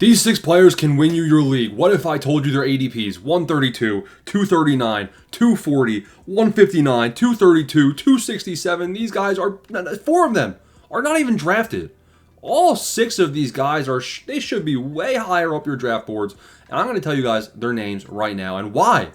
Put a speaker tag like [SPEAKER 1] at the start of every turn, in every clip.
[SPEAKER 1] These 6 players can win you your league. What if I told you their ADPs? 132, 239, 240, 159, 232, 267. These guys are, 4 of them are not even drafted. All 6 of these guys they should be way higher up your draft boards. And I'm going to tell you guys their names right now and why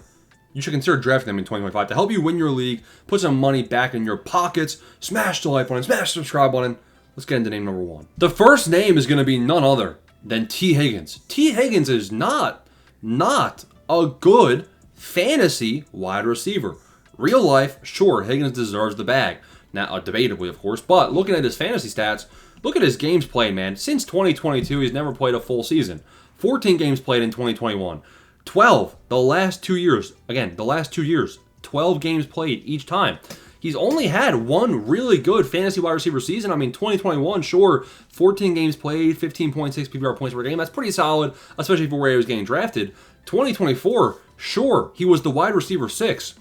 [SPEAKER 1] you should consider drafting them in 2025 to help you win your league, put some money back in your pockets. Smash the like button, smash the subscribe button. Let's get into name number 1. The first name is going to be none other than T. Higgins. T. Higgins is not a good fantasy wide receiver. Real life, sure, Higgins deserves the bag. Now, debatably, of course, but looking at his fantasy stats, look at his games played, man. Since 2022, he's never played a full season. 14 games played in 2021. 12 the last 2 years. Again, the last 2 years. 12 games played each time. He's only had one really good fantasy wide receiver season. I mean, 2021, sure, 14 games played, 15.6 PPR points per game. That's pretty solid, especially for where he was getting drafted. 2024, sure, he was the wide receiver 6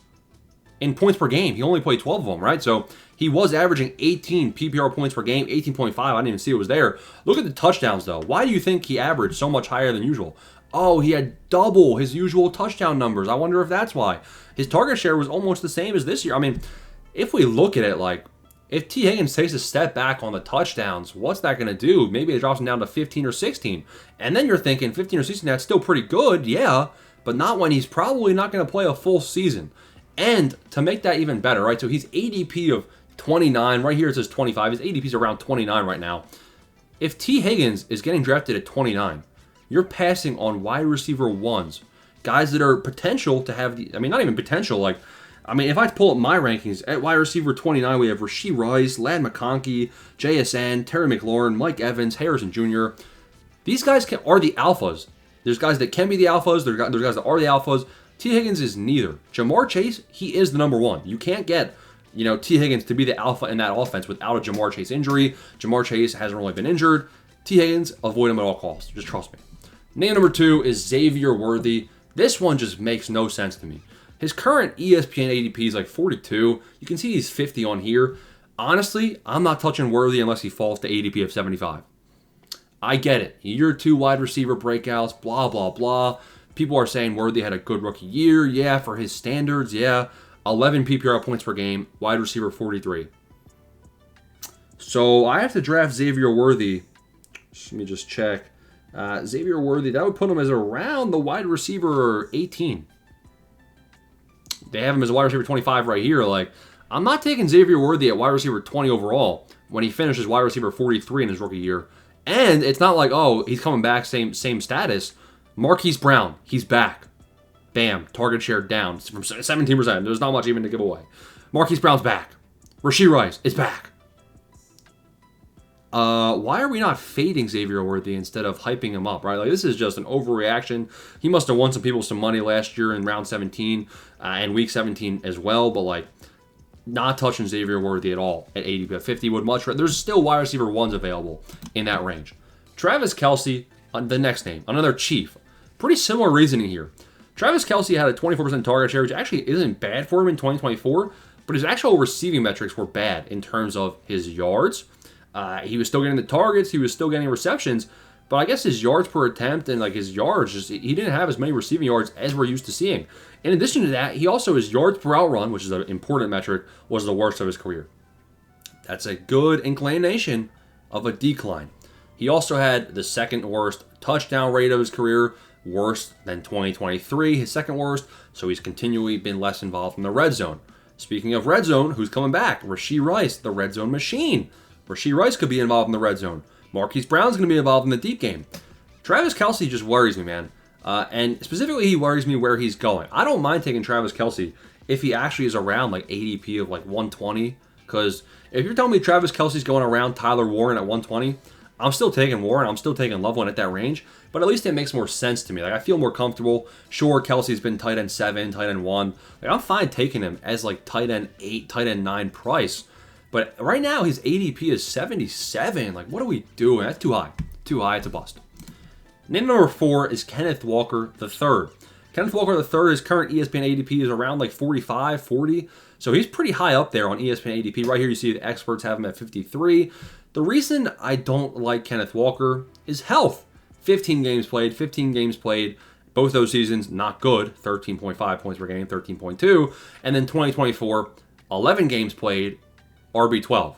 [SPEAKER 1] in points per game. He only played 12 of them, right? So he was averaging 18 PPR points per game, 18.5. I didn't even see it was there. Look at the touchdowns, though. Why do you think he averaged so much higher than usual? Oh, he had double his usual touchdown numbers. I wonder if that's why. His target share was almost the same as this year. I mean, if we look at it, like, if T. Higgins takes a step back on the touchdowns, what's that going to do? Maybe it drops him down to 15 or 16. And then you're thinking 15 or 16, that's still pretty good, yeah, but not when he's probably not going to play a full season. And to make that even better, right, so he's ADP of 29. Right here it says 25. His ADP is around 29 right now. If T. Higgins is getting drafted at 29, you're passing on wide receiver 1s, guys that are potential to have the, I mean, not even potential, like, I mean, if I pull up my rankings, at wide receiver 29, we have Rashee Rice, Ladd McConkey, JSN, Terry McLaurin, Mike Evans, Harrison Jr. These guys are the alphas. There's guys that can be the alphas. There's guys that are the alphas. T. Higgins is neither. Jamar Chase, he is the number 1. You can't get, T. Higgins to be the alpha in that offense without a Jamar Chase injury. Jamar Chase hasn't really been injured. T. Higgins, avoid him at all costs. Just trust me. Name number 2 is Xavier Worthy. This one just makes no sense to me. His current ESPN ADP is like 42. You can see he's 50 on here. Honestly, I'm not touching Worthy unless he falls to ADP of 75. I get it. Year 2 wide receiver breakouts, blah, blah, blah. People are saying Worthy had a good rookie year. Yeah, for his standards, yeah. 11 PPR points per game, wide receiver 43. So I have to draft Xavier Worthy. Let me just check. Xavier Worthy, that would put him as around the wide receiver 18. They have him as a wide receiver 25 right here. Like, I'm not taking Xavier Worthy at wide receiver 20 overall when he finishes wide receiver 43 in his rookie year. And it's not like, oh, he's coming back, same status. Marquise Brown, he's back. Bam, target share down from 17%. There's not much even to give away. Marquise Brown's back. Rashee Rice is back. Why are we not fading Xavier Worthy instead of hyping him up, right? Like, this is just an overreaction. He must have won some people some money last year in round 17 and week 17 as well, but, like, not touching Xavier Worthy at all at ADP of 50 would much rather. There's still wide receiver 1s available in that range. Travis Kelce, the next name, another Chief. Pretty similar reasoning here. Travis Kelce had a 24% target share, which actually isn't bad for him in 2024, but his actual receiving metrics were bad in terms of his yards. He was still getting the targets. He was still getting receptions. But I guess his yards per attempt and, like, his yards, he didn't have as many receiving yards as we're used to seeing. In addition to that, he also, his yards per outrun, which is an important metric, was the worst of his career. That's a good inclination of a decline. He also had the second worst touchdown rate of his career, worse than 2023, his second worst. So he's continually been less involved in the red zone. Speaking of red zone, who's coming back? Rashee Rice, the red zone machine. Rashee Rice could be involved in the red zone. Marquise Brown's going to be involved in the deep game. Travis Kelce just worries me, man. And specifically, he worries me where he's going. I don't mind taking Travis Kelce if he actually is around, like, ADP of, like, 120. Because if you're telling me Travis Kelce's going around Tyler Warren at 120, I'm still taking Warren. I'm still taking Loveland at that range. But at least it makes more sense to me. Like, I feel more comfortable. Sure, Kelce's been tight end 7, tight end 1. Like, I'm fine taking him as, like, tight end 8, tight end 9 price. But right now, his ADP is 77. Like, what are we doing? That's too high. Too high. It's a bust. Name number 4 is Kenneth Walker III. Kenneth Walker III, his current ESPN ADP is around like 45, 40. So he's pretty high up there on ESPN ADP. Right here, you see the experts have him at 53. The reason I don't like Kenneth Walker is health. 15 games played, 15 games played. Both those seasons, not good. 13.5 points per game, 13.2. And then 2024, 11 games played, RB12.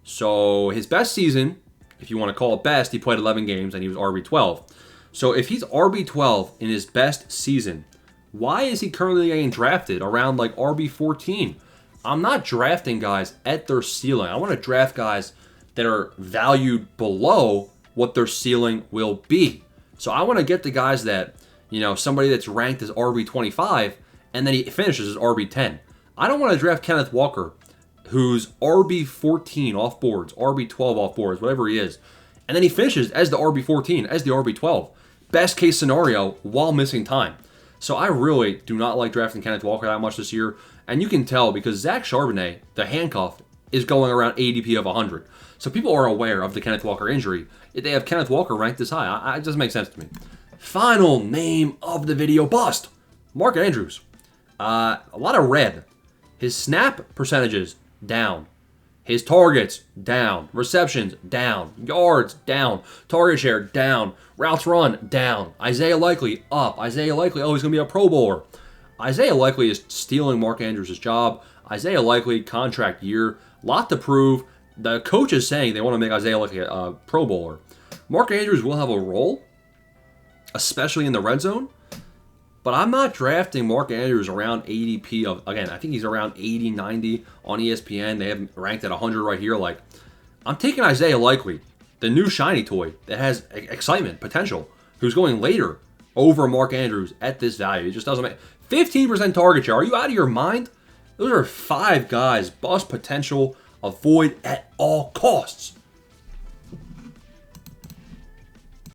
[SPEAKER 1] So his best season, if you want to call it best, he played 11 games and he was RB12. So if he's RB12 in his best season, why is he currently getting drafted around like RB14? I'm not drafting guys at their ceiling. I want to draft guys that are valued below what their ceiling will be. So I want to get the guys that, somebody that's ranked as RB25 and then he finishes as RB10. I don't want to draft Kenneth Walker, who's RB14 off boards, RB12 off boards, whatever he is. And then he finishes as the RB14, as the RB12. Best case scenario while missing time. So I really do not like drafting Kenneth Walker that much this year. And you can tell because Zach Charbonnet, the handcuff, is going around ADP of 100. So people are aware of the Kenneth Walker injury. If they have Kenneth Walker ranked this high, it doesn't make sense to me. Final name of the video, bust. Mark Andrews. A lot of red. His snap percentages, down. His targets, down. Receptions, down. Yards, down. Target share, down. Routes run, down. Isaiah Likely, up. Isaiah Likely, he's going to be a Pro Bowler. Isaiah Likely is stealing Mark Andrews' job. Isaiah Likely, contract year. Lot to prove. The coach is saying they want to make Isaiah Likely a Pro Bowler. Mark Andrews will have a role, especially in the red zone. But I'm not drafting Mark Andrews around ADP of, again, I think he's around 80, 90 on ESPN. They have him ranked at 100 right here. Like, I'm taking Isaiah Likely, the new shiny toy that has excitement, potential, who's going later over Mark Andrews at this value. It just doesn't make 15% target share. Are you out of your mind? Those are 5 guys, bust potential, avoid at all costs.